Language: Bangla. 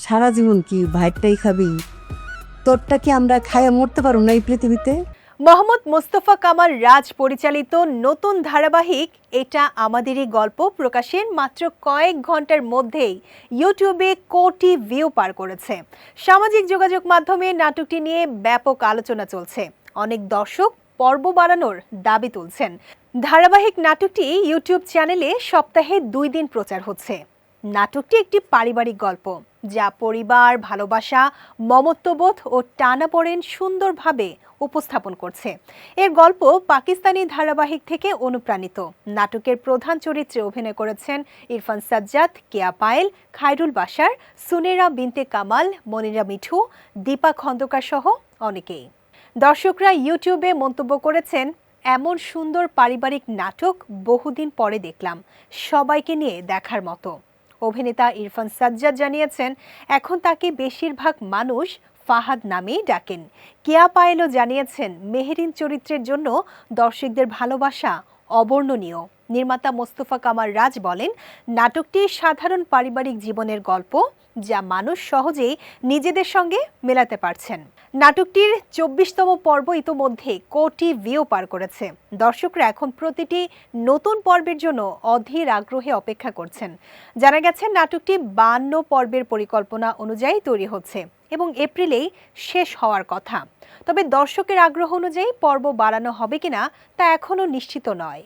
সারা জীবন কি ভাইটাই খাবি? তোরটা কি আমরা খাইয়া মরতে পারবো না এই পৃথিবীতে? মোহাম্মদ মোস্তফা কামাল রাজ পরিচালিত নতুন ধারাবাহিক এটা আমাদেরই গল্প প্রকাশের মাত্র কয়েক ঘন্টার মধ্যেই ইউটিউবে কোটি ভিউ পার করেছে। সামাজিক যোগাযোগ মাধ্যমে নাটকটি নিয়ে ব্যাপক আলোচনা চলছে। অনেক দর্শক পর্ব বাড়ানোর দাবি তুলছেন। ধারাবাহিক নাটকটি ইউটিউব চ্যানেলে সপ্তাহে 2 দিন প্রচার হচ্ছে। নাটকটি একটি পারিবারিক গল্প যা পরিবার, ভালোবাসা, মমত্ববোধ ও টানাপোড়েন সুন্দরভাবে উপস্থাপন করছে। এর গল্প পাকিস্তানি ধারাবাহিক থেকে অনুপ্রাণিত। নাটকের প্রধান চরিত্রে অভিনয় করেছেন ইরফান সাজ্জাদ, কেয়া পায়েল, খায়রুল বাশার, সুনেরা বিনতে কামাল, মনিরা মিঠু, দীপা খন্দকার সহ অনেকেই। দর্শকরা ইউটিউবে মন্তব্য করেছেন, এমন সুন্দর পারিবারিক নাটক বহুদিন পরে দেখলাম, সবাইকে নিয়ে দেখার মতো। অভিনেতা ইরফান সাজ্জাদ জানিয়েছেন, এখন তাকে বেশিরভাগ মানুষ ফাহাদ নামেই ডাকেন। কেয়া পায়েলও জানিয়েছেন, মেহেরিন চরিত্রের জন্য দর্শকদের ভালোবাসা অবর্ণনীয়। নির্মাতা মোস্তফা কামাল রাজ বলেন, নাটকটি সাধারণ পারিবারিক জীবনের গল্প যা মানুষ সহজেই নিজেদের সঙ্গে মেলাতে পারছেন। নাটকটির 24তম পর্ব ইতোমধ্যে কোটি ভিউ পার করেছে। দর্শকরা এখন প্রতিটি নতুন পর্বের জন্য অধীর আগ্রহে অপেক্ষা করছেন। জানা গেছে নাটকটি 52 পর্বের পরিকল্পনা অনুযায়ী তৈরি হচ্ছে এবং এপ্রিলেই শেষ হওয়ার কথা। তবে দর্শকের আগ্রহ অনুযায়ী পর্ব বাড়ানো হবে কিনা তা এখনও নিশ্চিত নয়।